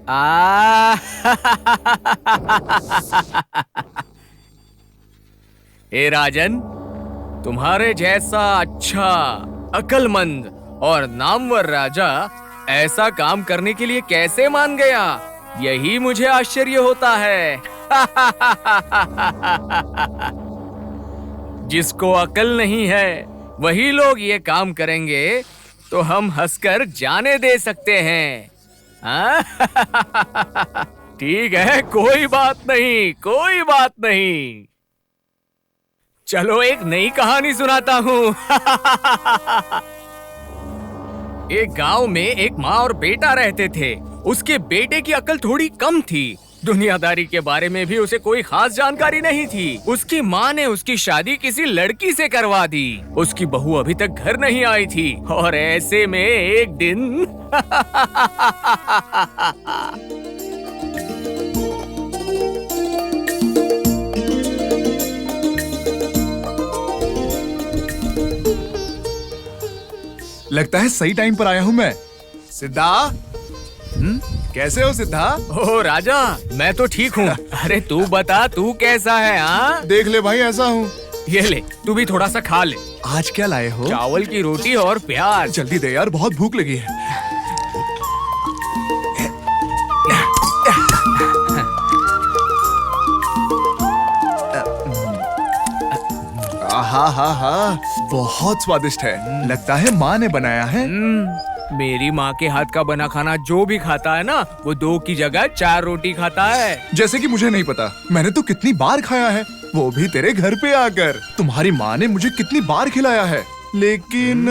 आ हे राजन, तुम्हारे जैसा अच्छा, अक्लमंद और नामवर राजा ऐसा काम करने के लिए कैसे मान गया, यही मुझे आश्चर्य होता है। जिसको अकल नहीं है वही लोग ये काम करेंगे तो हम हंसकर जाने दे सकते हैं। हाँ? ठीक है, कोई बात नहीं, कोई बात नहीं। चलो एक नई कहानी सुनाता हूँ। एक गांव में एक माँ और बेटा रहते थे। उसके बेटे की अकल थोड़ी कम थी। दुनियादारी के बारे में भी उसे कोई खास जानकारी नहीं थी। उसकी माँ ने उसकी शादी किसी लड़की से करवा दी। उसकी बहू अभी तक घर नहीं आई थी और ऐसे में एक दिन लगता है सही टाइम पर आया हूँ मैं। सिद्धा, कैसे हो सिद्धा? ओ राजा, मैं तो ठीक हूँ। अरे तू बता, तू कैसा है? हाँ, देख ले भाई, ऐसा हूँ। ये ले, तू भी थोड़ा सा खा ले। आज क्या लाए हो? चावल की रोटी और प्याज। जल्दी दे यार, बहुत भूख लगी है। हा हा हा, बहुत स्वादिष्ट है। लगता है माँ ने बनाया है। मेरी माँ के हाथ का बना खाना जो भी खाता है ना, वो 2 की जगह 4 रोटी खाता है। जैसे कि मुझे नहीं पता, मैंने तो कितनी बार खाया है, वो भी तेरे घर पे आकर। तुम्हारी माँ ने मुझे कितनी बार खिलाया है, लेकिन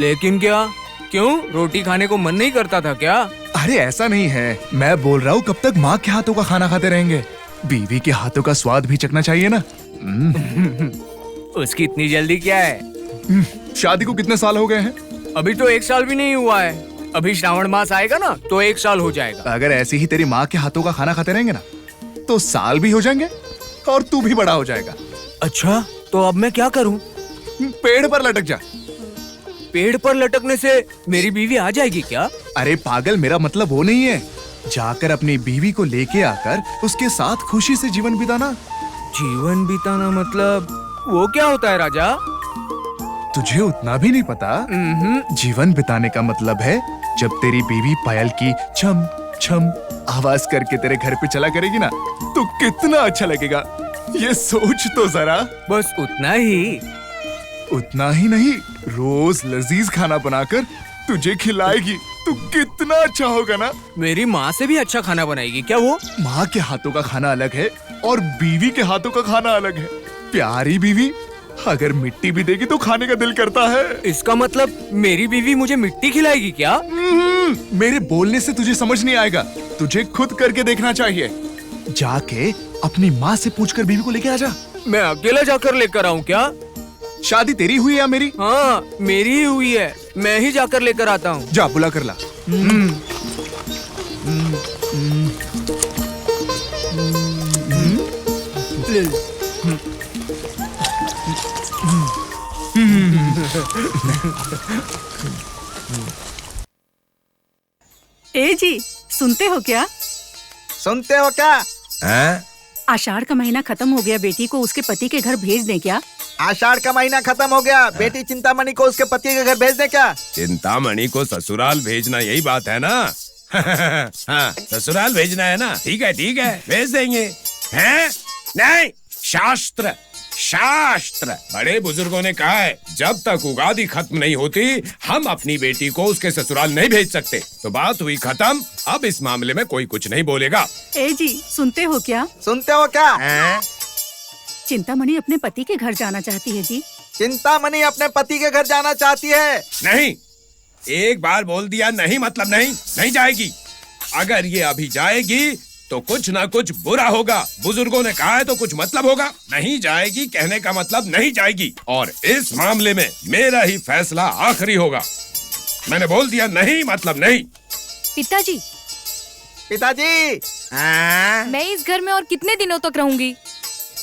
लेकिन क्या? क्यों, रोटी खाने को मन नहीं करता था क्या? अरे ऐसा नहीं है, मैं बोल रहा हूँ कब तक माँ के हाथों का खाना खाते रहेंगे? बीवी के हाथों का स्वाद भी चखना चाहिए ना। उसकी इतनी जल्दी क्या है? शादी को कितने साल हो गए हैं? अभी तो 1 साल भी नहीं हुआ है। अभी श्रावण मास आएगा ना तो 1 साल हो जाएगा। अगर ऐसे ही तेरी माँ के हाथों का खाना खाते रहेंगे ना तो साल भी हो जाएंगे और तू भी बड़ा हो जाएगा। अच्छा, तो अब मैं क्या करूँ? पेड़ पर लटक जा। पेड़ पर लटकने से मेरी बीवी आ जाएगी क्या? अरे पागल, मेरा मतलब वो नहीं है। जाकर अपनी बीवी को लेके आकर उसके साथ खुशी से जीवन बिताना। जीवन बिताना मतलब वो क्या होता है राजा? तुझे उतना भी नहीं पता? जीवन बिताने का मतलब है जब तेरी बीवी पायल की छम छम आवाज करके तेरे घर पे चला करेगी ना, तो कितना अच्छा लगेगा। ये सोच तो जरा। बस उतना ही? उतना ही नहीं, रोज लजीज खाना बनाकर तुझे खिलाएगी तो कितना अच्छा होगा ना। मेरी माँ से भी अच्छा खाना बनाएगी क्या वो? माँ के हाथों का खाना अलग है और बीवी के हाथों का खाना अलग है। प्यारी बीवी अगर मिट्टी भी देगी तो खाने का दिल करता है। इसका मतलब मेरी बीवी मुझे मिट्टी खिलाएगी क्या? मेरे बोलने से तुझे समझ नहीं आएगा, तुझे खुद करके देखना चाहिए। जाके अपनी माँ से पूछकर बीवी को लेके आ जा। मैं अकेला जाकर लेकर आऊँ क्या? शादी तेरी हुई है या मेरी? हाँ, मेरी ही हुई है। मैं ही जाकर लेकर आता हूँ। जा बुला कर ला। ए जी, सुनते हो क्या? सुनते हो क्या? हैं? आषाढ़ का महीना खत्म हो गया, बेटी को उसके पति के घर भेज दें क्या? आषाढ़ का महीना खत्म हो गया, बेटी चिंतामणि को उसके पति के घर भेज दे क्या? चिंतामणि को ससुराल भेजना, यही बात है ना? हाँ, ससुराल भेजना है ना? ठीक है भेज देंगे। हैं? नहीं, शास्त्र शास्त्र बड़े बुजुर्गों ने कहा है, जब तक उगादी खत्म नहीं होती हम अपनी बेटी को उसके ससुराल नहीं भेज सकते। तो बात हुई खत्म, अब इस मामले में कोई कुछ नहीं बोलेगा। ए जी, सुनते हो क्या? सुनते हो क्या? चिंतामणि अपने पति के घर जाना चाहती है जी। चिंतामणि अपने पति के घर जाना चाहती है। नहीं, एक बार बोल दिया नहीं मतलब नहीं जाएगी। अगर ये अभी जाएगी तो कुछ ना कुछ बुरा होगा। बुजुर्गों ने कहा है तो कुछ मतलब होगा। नहीं जाएगी कहने का मतलब नहीं जाएगी, और इस मामले में मेरा ही फैसला आखिरी होगा। मैंने बोल दिया नहीं मतलब नहीं। पिताजी, पिताजी, मैं इस घर में और कितने दिनों तक रहूंगी?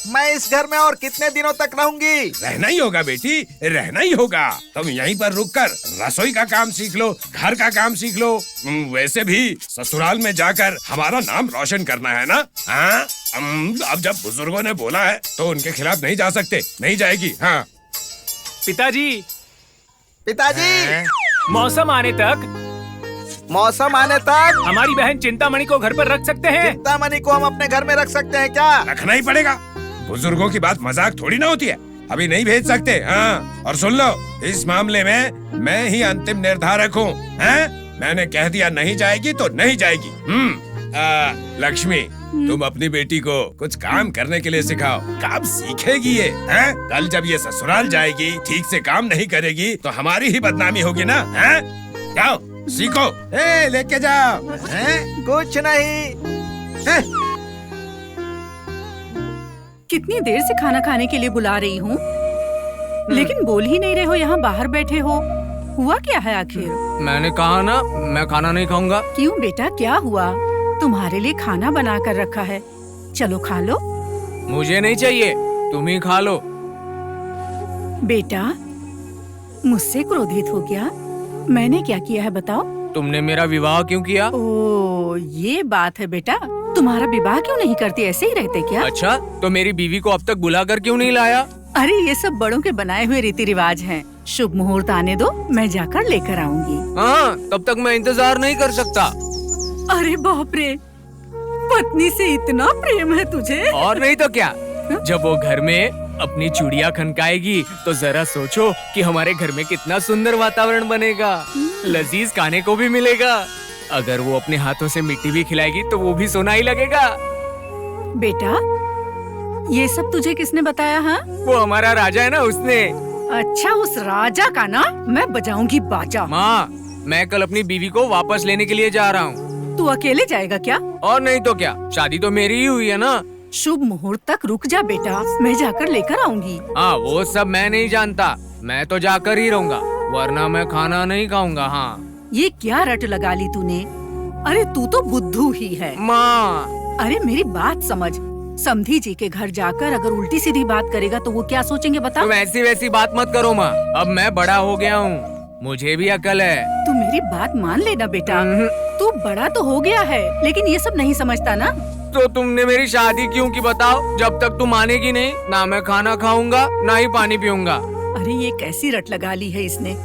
मैं इस घर में और कितने दिनों तक रहूंगी? रहना ही होगा बेटी, रहना ही होगा। तुम यहीं पर रुककर रसोई का काम सीख लो, घर का काम सीख लो। वैसे भी ससुराल में जाकर हमारा नाम रोशन करना है ना। हाँ, अब जब बुजुर्गों ने बोला है तो उनके खिलाफ नहीं जा सकते, नहीं जाएगी। हाँ पिताजी, पिताजी, मौसम आने तक हमारी बहन चिंतामणि को घर पर रख सकते हैं। चिंतामणि को हम अपने घर में रख सकते हैं क्या? रखना ही पड़ेगा। बुजुर्गों की बात मजाक थोड़ी ना होती है। अभी नहीं भेज सकते। हाँ, और सुन लो, इस मामले में मैं ही अंतिम निर्धारक हूँ। मैंने कह दिया नहीं जाएगी तो नहीं जाएगी। लक्ष्मी, तुम अपनी बेटी को कुछ काम करने के लिए सिखाओ। कब सीखेगी ये? कल जब ये ससुराल जाएगी, ठीक से काम नहीं करेगी तो हमारी ही बदनामी होगी ना। जाओ सीखो, लेके जाओ। कुछ नहीं। कितनी देर से खाना खाने के लिए बुला रही हूँ, लेकिन बोल ही नहीं रहे हो, यहाँ बाहर बैठे हो। हुआ क्या है आखिर? मैंने कहा ना, मैं खाना नहीं खाऊंगा। क्यों बेटा, क्या हुआ? तुम्हारे लिए खाना बना कर रखा है, चलो खा लो। मुझे नहीं चाहिए, तुम ही खा लो। बेटा, मुझसे क्रोधित हो गया? मैंने क्या किया है बताओ? तुमने मेरा विवाह क्यों किया? ओ, ये बात है बेटा। तुम्हारा विवाह क्यों नहीं करते, ऐसे ही रहते क्या? अच्छा, तो मेरी बीवी को अब तक बुलाकर क्यों नहीं लाया? अरे ये सब बड़ों के बनाए हुए रीति रिवाज हैं। शुभ मुहूर्त आने दो, मैं जाकर लेकर आऊंगी। हाँ, तब तक मैं इंतजार नहीं कर सकता। अरे बाप रे, पत्नी से इतना प्रेम है तुझे? और नहीं तो क्या। जब वो घर में अपनी चूड़ियाँ खनकाएगी तो जरा सोचो कि हमारे घर में कितना सुंदर वातावरण बनेगा, लजीज खाने को भी मिलेगा। अगर वो अपने हाथों से मिट्टी भी खिलाएगी तो वो भी सोना ही लगेगा। बेटा, ये सब तुझे किसने बताया? हाँ, वो हमारा राजा है ना, उसने। अच्छा, उस राजा का ना मैं बजाऊंगी बाजा। माँ, मैं कल अपनी बीवी को वापस लेने के लिए जा रहा हूँ। तू अकेले जाएगा क्या? और नहीं तो क्या, शादी तो मेरी ही हुई है ना। शुभ मुहूर्त तक रुक जा बेटा, मैं जाकर लेकर आऊंगी। हाँ, वो सब मैं नहीं जानता, मैं तो जाकर ही रहूंगा, वरना मैं खाना नहीं खाऊंगा। हाँ, ये क्या रट लगा ली तूने? अरे तू तो बुद्धू ही है। माँ, अरे मेरी बात समझ, समधी जी के घर जाकर अगर उल्टी सीधी बात करेगा तो वो क्या सोचेंगे बता? तुम ऐसी वैसी बात मत करो माँ, अब मैं बड़ा हो गया हूँ, मुझे भी अकल है। तू मेरी बात मान लेना बेटा, तू बड़ा तो हो गया है, लेकिन ये सब नहीं समझता ना। तो तुमने मेरी शादी क्यों की बताओ? जब तक तुम मानेगी नहीं, ना मैं खाना खाऊंगा ना ही पानी पीऊंगा। अरे ये कैसी रट लगा ली है इसने।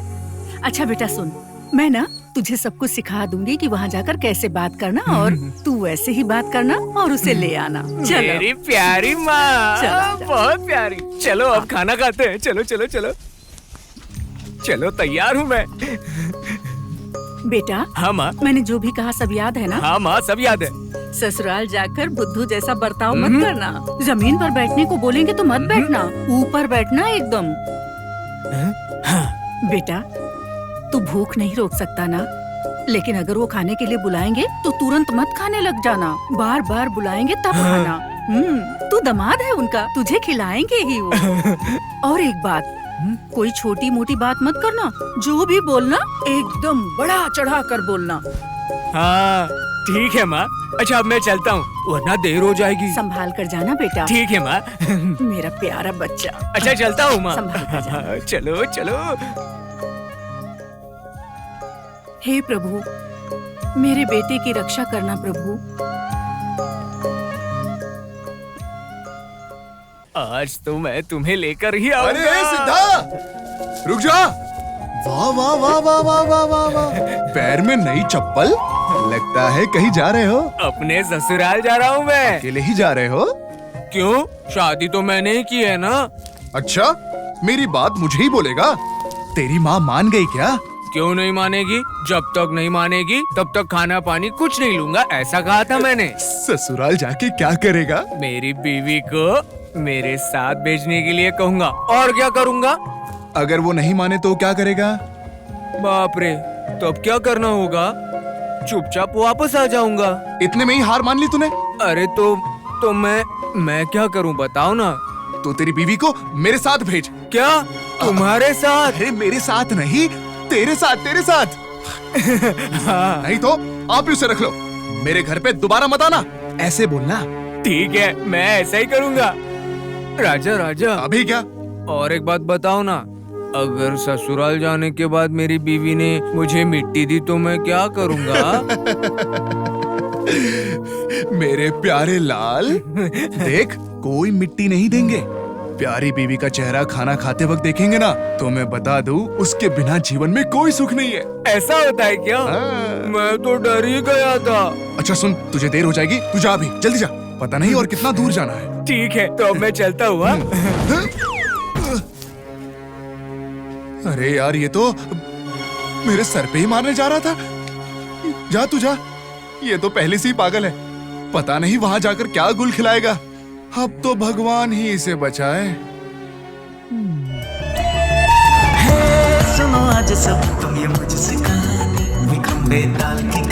अच्छा बेटा सुन, मैं ना तुझे सब कुछ सिखा दूंगी कि वहाँ जाकर कैसे बात करना, और तू वैसे ही बात करना और उसे ले आना। चलो मेरी प्यारी माँ, चलो। बहुत प्यारी। चलो अब खाना खाते हैं, चलो चलो चलो चलो, तैयार हूँ मैं। बेटा, हाँ माँ। मैंने जो भी कहा सब याद है ना? हाँ माँ, सब याद है। ससुराल जाकर बुद्धू जैसा बर्ताव मत करना। जमीन पर बैठने को बोलेंगे तो मत बैठना, ऊपर बैठना एकदम। बेटा, तू भूख नहीं रोक सकता ना, लेकिन अगर वो खाने के लिए बुलाएंगे तो तुरंत मत खाने लग जाना, बार बार बुलाएंगे तब खाना। तू दामाद है उनका, तुझे खिलाएंगे ही वो। और एक बात, कोई छोटी मोटी बात मत करना, जो भी बोलना एकदम बड़ा चढ़ा कर बोलना। हाँ ठीक है माँ। अच्छा अब मैं चलता हूँ, वरना देर हो जाएगी। संभाल कर जाना बेटा। ठीक है माँ। मेरा प्यारा बच्चा। अच्छा चलता हूँ माँ। संभाल कर जाना। चलो चलो। हे प्रभु, मेरे बेटे की रक्षा करना प्रभु। आज तो मैं तुम्हें लेकर ही अरे आऊंगा। सिद्धा, रुक जा। वाह वाह वाह वाह वाह वाह वाह वाह, पैर में नई चप्पल, लगता है कहीं जा रहे हो। अपने ससुराल जा रहा हूँ मैं। अकेले ही जा रहे हो? क्यों, शादी तो मैंने ही की है ना। अच्छा, मेरी बात मुझे ही बोलेगा? तेरी माँ मान गई क्या? क्यों नहीं मानेगी? जब तक नहीं मानेगी तब तक खाना पानी कुछ नहीं लूंगा, ऐसा कहा था मैंने। ससुराल जाके क्या करेगा? मेरी बीवी को मेरे साथ भेजने के लिए कहूँगा, और क्या करूँगा? अगर वो नहीं माने तो क्या करेगा? बाप रे, तब क्या करना होगा? चुपचाप वापस आ जाऊंगा। इतने में ही हार मान ली तूने? अरे तो मैं क्या करूं बताओ ना। तो तेरी बीवी को मेरे साथ भेज। क्या तुम्हारे साथ? अरे मेरे साथ नहीं, तेरे साथ, तेरे साथ। हाँ। नहीं तो आप ही उसे रख लो, मेरे घर पे दोबारा मत आना, ऐसे बोलना। ठीक है, मैं ऐसा ही करूंगा। राजा राजा, अभी क्या? और एक बात बताओ ना, अगर ससुराल जाने के बाद मेरी बीवी ने मुझे मिट्टी दी तो मैं क्या करूँगा? मेरे प्यारे लाल, देख कोई मिट्टी नहीं देंगे। प्यारी बीवी का चेहरा खाना खाते वक्त देखेंगे ना, तो मैं बता दूं उसके बिना जीवन में कोई सुख नहीं है। ऐसा होता है क्या? हाँ। मैं तो डर ही गया था। अच्छा सुन, तुझे देर हो जाएगी, तू जा अभी, जल्दी जा, पता नहीं और कितना दूर जाना है। ठीक है, तो अब मैं चलता हुआ। अरे यार, ये तो मेरे सर पे ही मारने जा रहा था। जा तू जा, ये तो पहले से ही पागल है, पता नहीं वहां जाकर क्या गुल खिलाएगा। अब तो भगवान ही इसे बचाए। सुनो आज सब तुम ये मुझसे कहानी, खंबे ताल की